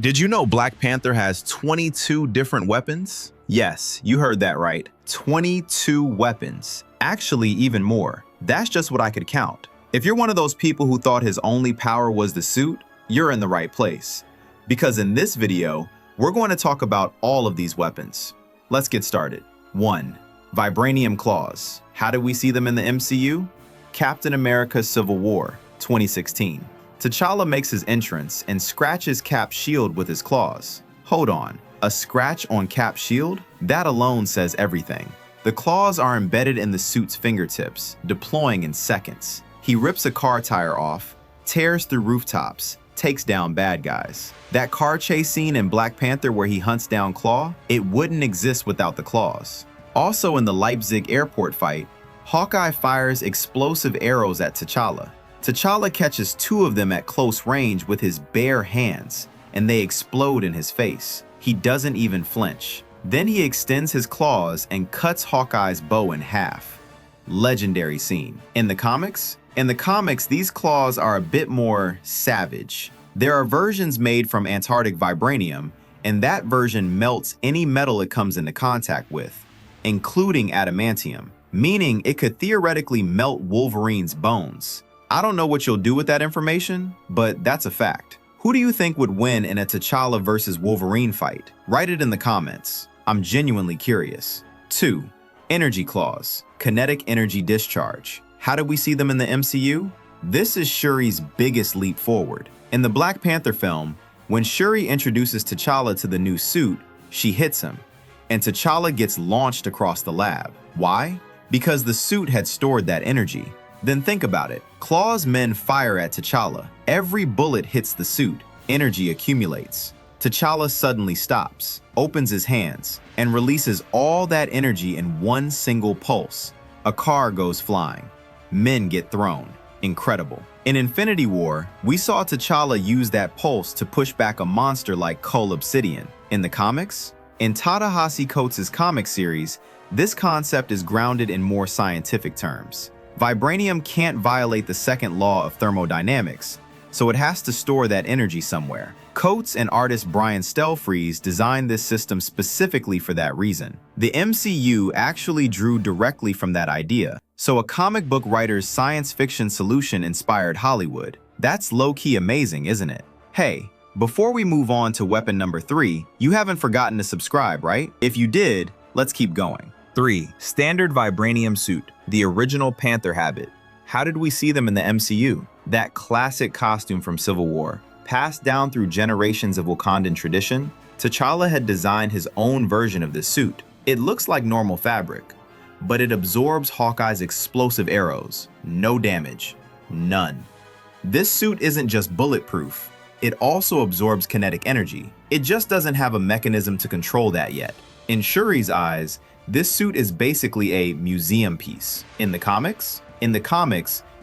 Did you know Black Panther has 22 different weapons? Yes, you heard that right. 22 weapons. Actually, even more. That's just what I could count. If you're one of those people who thought his only power was the suit, you're in the right place. Because in this video, we're going to talk about all of these weapons. Let's get started. 1. Vibranium claws. How did we see them in the MCU? Captain America Civil War, 2016. T'Challa makes his entrance and scratches Cap's shield with his claws. Hold on, a scratch on Cap's shield? That alone says everything. The claws are embedded in the suit's fingertips, deploying in seconds. He rips a car tire off, tears through rooftops, takes down bad guys. That car chase scene in Black Panther where he hunts down Claw, it wouldn't exist without the claws. Also in the Leipzig airport fight, Hawkeye fires explosive arrows at T'Challa. T'Challa catches 2 of them at close range with his bare hands, and they explode in his face. He doesn't even flinch. Then he extends his claws and cuts Hawkeye's bow in half. Legendary scene. In the comics, these claws are a bit more savage. There are versions made from Antarctic Vibranium, and that version melts any metal it comes into contact with, including adamantium, meaning it could theoretically melt Wolverine's bones. I don't know what you'll do with that information, but that's a fact. Who do you think would win in a T'Challa versus Wolverine fight? Write it in the comments. I'm genuinely curious. 2. Energy claws. Kinetic energy discharge. How did we see them in the MCU? This is Shuri's biggest leap forward. In the Black Panther film, when Shuri introduces T'Challa to the new suit, she hits him, and T'Challa gets launched across the lab. Why? Because the suit had stored that energy. Then think about it. Claw's men fire at T'Challa. Every bullet hits the suit. Energy accumulates. T'Challa suddenly stops, opens his hands, and releases all that energy in one single pulse. A car goes flying. Men get thrown. Incredible. In Infinity War, we saw T'Challa use that pulse to push back a monster like Cull Obsidian. In the comics? In Ta-Nehisi Coates' comic series, this concept is grounded in more scientific terms. Vibranium can't violate the second law of thermodynamics, so it has to store that energy somewhere. Coates and artist Brian Stelfreeze designed this system specifically for that reason. The MCU actually drew directly from that idea, so a comic book writer's science fiction solution inspired Hollywood. That's low-key amazing, isn't it? Hey, before we move on to weapon number 3, you haven't forgotten to subscribe, right? If you did, let's keep going. 3. Standard Vibranium suit, the original Panther habit. How did we see them in the MCU? That classic costume from Civil War, passed down through generations of Wakandan tradition, T'Challa had designed his own version of this suit. It looks like normal fabric, but it absorbs Hawkeye's explosive arrows. No damage. None. This suit isn't just bulletproof, it also absorbs kinetic energy. It just doesn't have a mechanism to control that yet. In Shuri's eyes, this suit is basically a museum piece. In the comics,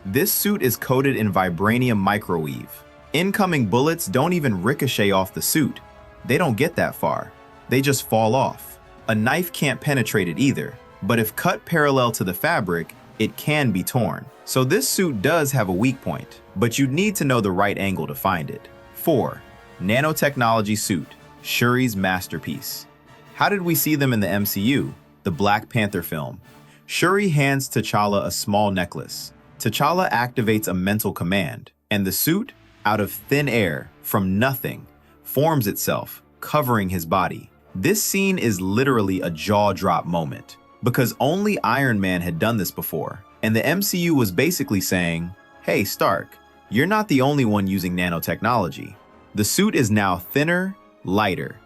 this suit is coated in vibranium microwave. Incoming bullets don't even ricochet off the suit. They don't get that far. They just fall off. A knife can't penetrate it either, but if cut parallel to the fabric, it can be torn. So this suit does have a weak point, but you'd need to know the right angle to find it. 4. Nanotechnology suit, Shuri's masterpiece. How did we see them in the MCU? The Black Panther film. Shuri hands T'Challa a small necklace. T'Challa activates a mental command, and the suit, out of thin air, from nothing, forms itself, covering his body. This scene is literally a jaw-drop moment, because only Iron Man had done this before, and the MCU was basically saying, hey Stark, you're not the only one using nanotechnology. The suit is now thinner, lighter.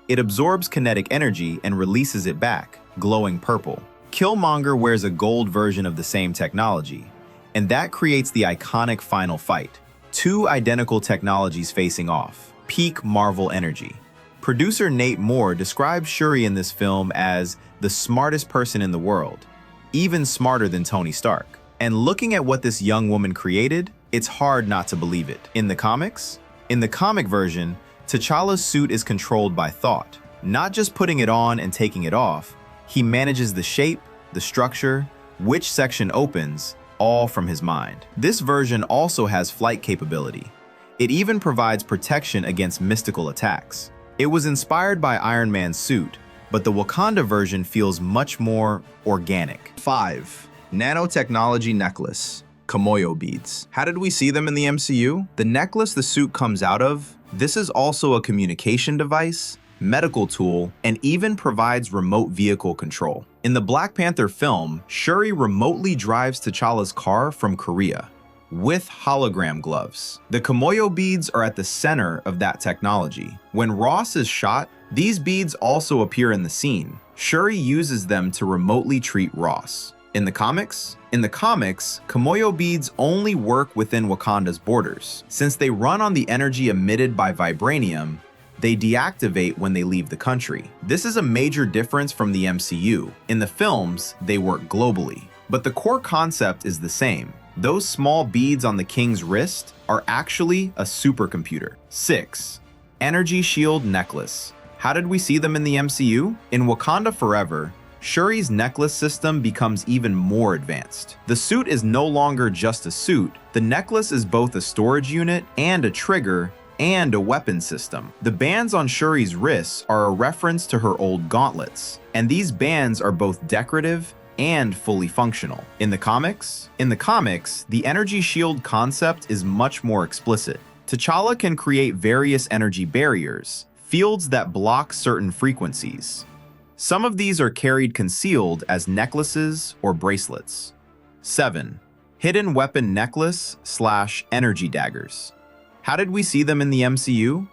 It absorbs kinetic energy and releases it back, glowing purple. Killmonger wears a gold version of the same technology, and that creates the iconic final fight. 2 identical technologies facing off. Peak Marvel energy. Producer Nate Moore described Shuri in this film as the smartest person in the world, even smarter than Tony Stark. And looking at what this young woman created, it's hard not to believe it. In the comics? In the comic version, T'Challa's suit is controlled by thought. Not just putting it on and taking it off, he manages the shape, the structure, which section opens, all from his mind. This version also has flight capability. It even provides protection against mystical attacks. It was inspired by Iron Man's suit, but the Wakanda version feels much more organic. 5. Nanotechnology necklace. Camoyo beads. How did we see them in the MCU? The necklace the suit comes out of, this is also a communication device, medical tool, and even provides remote vehicle control. In the Black Panther film, Shuri remotely drives T'Challa's car from Korea with hologram gloves. The Camoyo beads are at the center of that technology. When Ross is shot, these beads also appear in the scene. Shuri uses them to remotely treat Ross. In the comics, Camoyo beads only work within Wakanda's borders. Since they run on the energy emitted by Vibranium, they deactivate when they leave the country. This is a major difference from the MCU. In the films, they work globally. But the core concept is the same. Those small beads on the king's wrist are actually a supercomputer. 6. Energy shield necklace. How did we see them in the MCU? In Wakanda Forever, Shuri's necklace system becomes even more advanced. The suit is no longer just a suit. The necklace is both a storage unit and a trigger and a weapon system. The bands on Shuri's wrists are a reference to her old gauntlets, and these bands are both decorative and fully functional. In the comics, the energy shield concept is much more explicit. T'Challa can create various energy barriers, fields that block certain frequencies. Some of these are carried concealed as necklaces or bracelets. 7. Hidden weapon necklace / energy daggers. How did we see them in the MCU?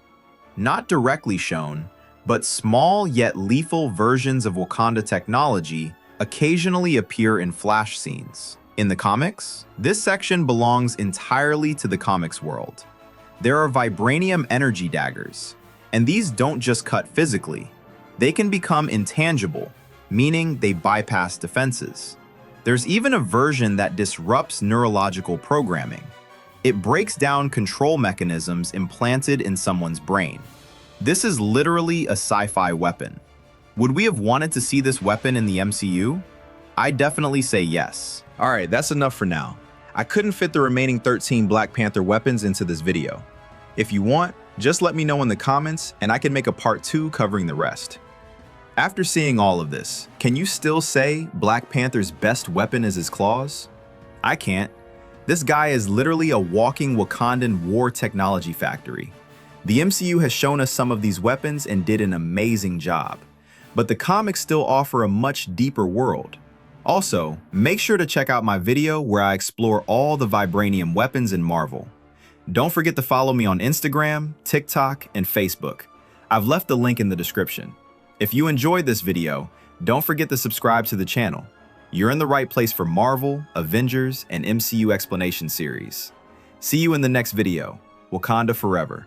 Not directly shown, but small yet lethal versions of Wakanda technology occasionally appear in flash scenes. In the comics, this section belongs entirely to the comics world. There are Vibranium energy daggers, and these don't just cut physically. They can become intangible, meaning they bypass defenses. There's even a version that disrupts neurological programming. It breaks down control mechanisms implanted in someone's brain. This is literally a sci-fi weapon. Would we have wanted to see this weapon in the MCU? I definitely say yes. Alright, that's enough for now. I couldn't fit the remaining 13 Black Panther weapons into this video. If you want, just let me know in the comments and I can make a part 2 covering the rest. After seeing all of this, can you still say Black Panther's best weapon is his claws? I can't. This guy is literally a walking Wakandan war technology factory. The MCU has shown us some of these weapons and did an amazing job, but the comics still offer a much deeper world. Also, make sure to check out my video where I explore all the Vibranium weapons in Marvel. Don't forget to follow me on Instagram, TikTok, and Facebook. I've left the link in the description. If you enjoyed this video, don't forget to subscribe to the channel. You're in the right place for Marvel, Avengers, and MCU explanation series. See you in the next video. Wakanda Forever.